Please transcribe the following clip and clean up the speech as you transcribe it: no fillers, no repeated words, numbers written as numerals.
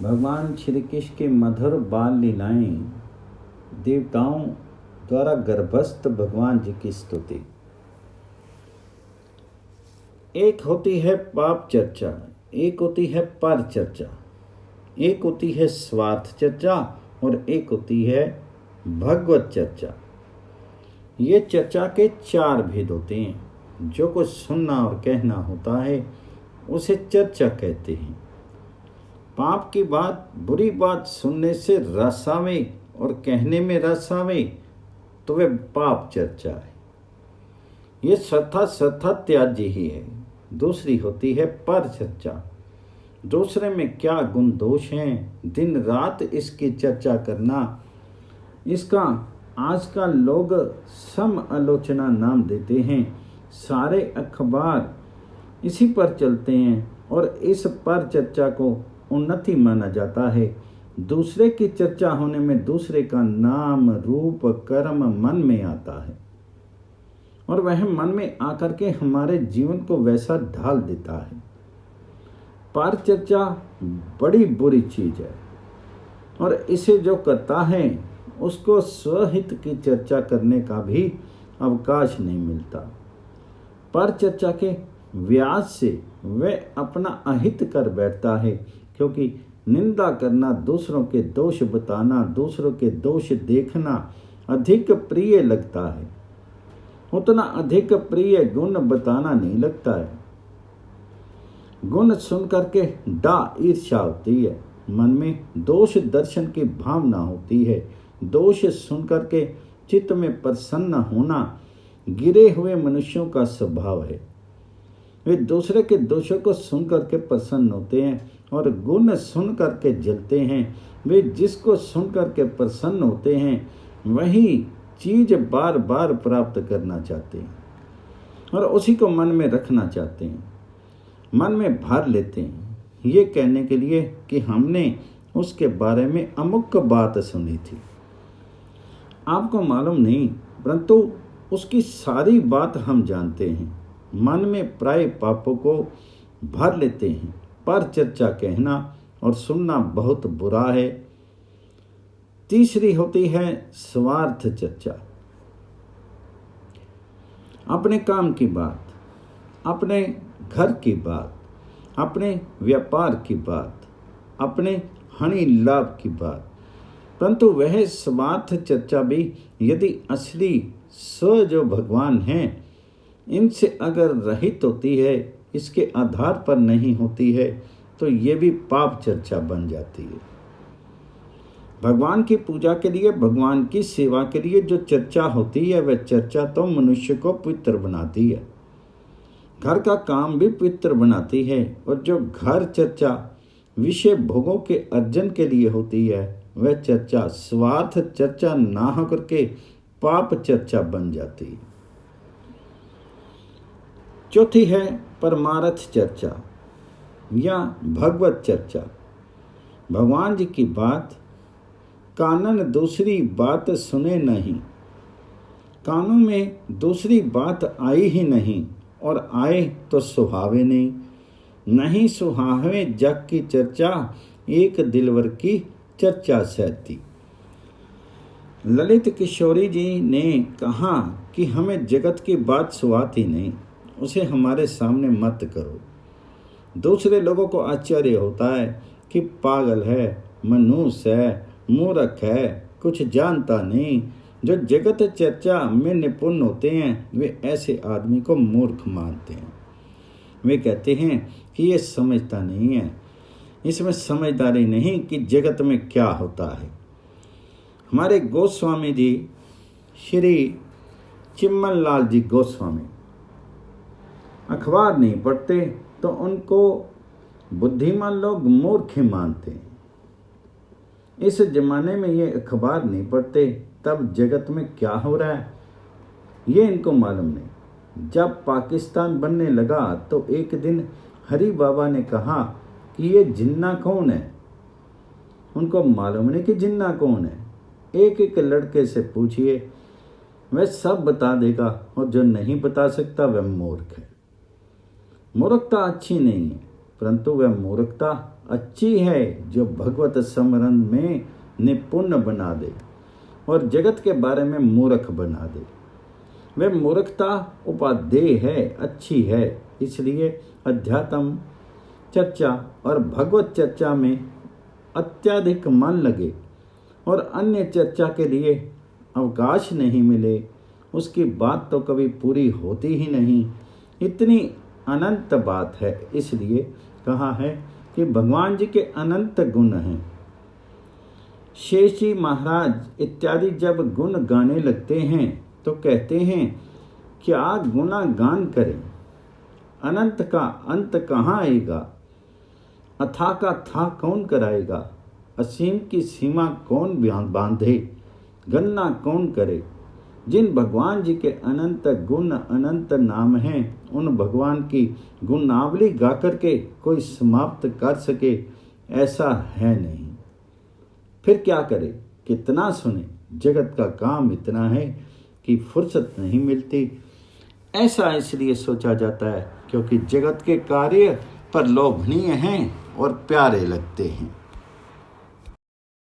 भगवान श्री कृष्ण की मधुर बाल लीलाएं, देवताओं द्वारा गर्भस्थ भगवान जी की स्तुति। एक होती है पाप चर्चा, एक होती है पर चर्चा, एक होती है स्वार्थ चर्चा और एक होती है भगवत चर्चा। ये चर्चा के चार भेद होते हैं। जो कुछ सुनना और कहना होता है उसे चर्चा कहते हैं। पाप की बात, बुरी बात सुनने से रस आवे और कहने में रस आवे तो वह पाप चर्चा है। ये श्रद्धा त्याज्य ही है। दूसरी होती है पर चर्चा। दूसरे में क्या गुण दोष हैं, दिन रात इसकी चर्चा करना, इसका आजकल लोग सम आलोचना नाम देते हैं। सारे अखबार इसी पर चलते हैं और इस पर चर्चा को उन्नति माना जाता है। दूसरे की चर्चा होने में दूसरे का नाम, रूप, कर्म मन में आता है और वह मन में आकर के हमारे जीवन को वैसा ढाल देता है। पर चर्चा बड़ी बुरी चीज है और इसे जो करता है उसको स्वहित की चर्चा करने का भी अवकाश नहीं मिलता। पर चर्चा के व्याज से वह अपना अहित कर बैठता है, क्योंकि निंदा करना, दूसरों के दोष बताना, दूसरों के दोष देखना अधिक प्रिय लगता है। उतना अधिक प्रिय गुण बताना नहीं लगता है। गुण सुन करके ईर्ष्या होती है, मन में दोष दर्शन की भावना होती है। दोष सुन करके चित्त में प्रसन्न होना गिरे हुए मनुष्यों का स्वभाव है। वे दूसरे के दोषों को सुन करके प्रसन्न होते हैं और गुण सुन करके जलते हैं। वे जिसको सुन करके प्रसन्न होते हैं वही चीज बार बार प्राप्त करना चाहते हैं और उसी को मन में रखना चाहते हैं, मन में भर लेते हैं, ये कहने के लिए कि हमने उसके बारे में अमुक बात सुनी थी। आपको मालूम नहीं, परंतु उसकी सारी बात हम जानते हैं। मन में प्राय पापों को भर लेते हैं। पर चर्चा कहना और सुनना बहुत बुरा है। तीसरी होती है स्वार्थ चर्चा। अपने काम की बात, अपने घर की बात, अपने व्यापार की बात, अपने हानि लाभ की बात, परंतु वह स्वार्थ चर्चा भी यदि असली स्व जो भगवान हैं इनसे अगर रहित होती है, इसके आधार पर नहीं होती है, तो ये भी पाप चर्चा बन जाती है। भगवान की पूजा के लिए, भगवान की सेवा के लिए जो चर्चा होती है वह चर्चा तो मनुष्य को पवित्र बनाती है, घर का काम भी पवित्र बनाती है। और जो घर चर्चा विषय भोगों के अर्जन के लिए होती है वह चर्चा स्वार्थ चर्चा ना होकर के पाप चर्चा बन जाती है। चौथी है परमार्थ चर्चा या भगवत चर्चा। भगवान जी की बात, कानन दूसरी बात सुने नहीं, कानों में दूसरी बात आई ही नहीं और आए तो सुहावे नहीं। नहीं सुहावे जग की चर्चा, एक दिलवर की चर्चा सहती। ललित किशोरी जी ने कहा कि हमें जगत की बात सुहाती नहीं, उसे हमारे सामने मत करो। दूसरे लोगों को आश्चर्य होता है कि पागल है, मनुष्य है, मूर्ख है, कुछ जानता नहीं। जो जगत चर्चा में निपुण होते हैं वे ऐसे आदमी को मूर्ख मानते हैं। वे कहते हैं कि ये समझता नहीं है, इसमें समझदारी नहीं कि जगत में क्या होता है। हमारे गोस्वामी जी श्री चिम्मन लाल जी गोस्वामी अखबार नहीं पढ़ते तो उनको बुद्धिमान लोग मूर्ख ही मानते हैं। इस जमाने में ये अखबार नहीं पढ़ते तब जगत में क्या हो रहा है ये इनको मालूम नहीं। जब पाकिस्तान बनने लगा तो एक दिन हरि बाबा ने कहा कि ये जिन्ना कौन है। उनको मालूम नहीं कि जिन्ना कौन है। एक एक लड़के से पूछिए, वह सब बता देगा और जो नहीं बता सकता वह मूर्ख है। मूर्खता अच्छी नहीं है, परंतु वह मूर्खता अच्छी है जो भगवत स्मरण में निपुण बना दे और जगत के बारे में मूर्ख बना दे। वह मूर्खता उपादेय है, अच्छी है। इसलिए अध्यात्म चर्चा और भगवत चर्चा में अत्यधिक मन लगे और अन्य चर्चा के लिए अवकाश नहीं मिले, उसकी बात तो कभी पूरी होती ही नहीं। इतनी अनंत बात है। इसलिए कहा है कि भगवान जी के अनंत गुण हैं। शेष जी महाराज इत्यादि जब गुण गाने लगते हैं तो कहते हैं क्या गुना गान करें, अनंत का अंत कहाँ आएगा, अथाह का था कौन कराएगा, असीम की सीमा कौन बांधे, गणना कौन करे। जिन भगवान जी के अनंत गुण अनंत नाम हैं, उन भगवान की गुणावली गा करके कोई समाप्त कर सके ऐसा है नहीं। फिर क्या करे, कितना सुने, जगत का काम इतना है कि फुर्सत नहीं मिलती। ऐसा इसलिए सोचा जाता है क्योंकि जगत के कार्य पर लोभनीय हैं और प्यारे लगते हैं।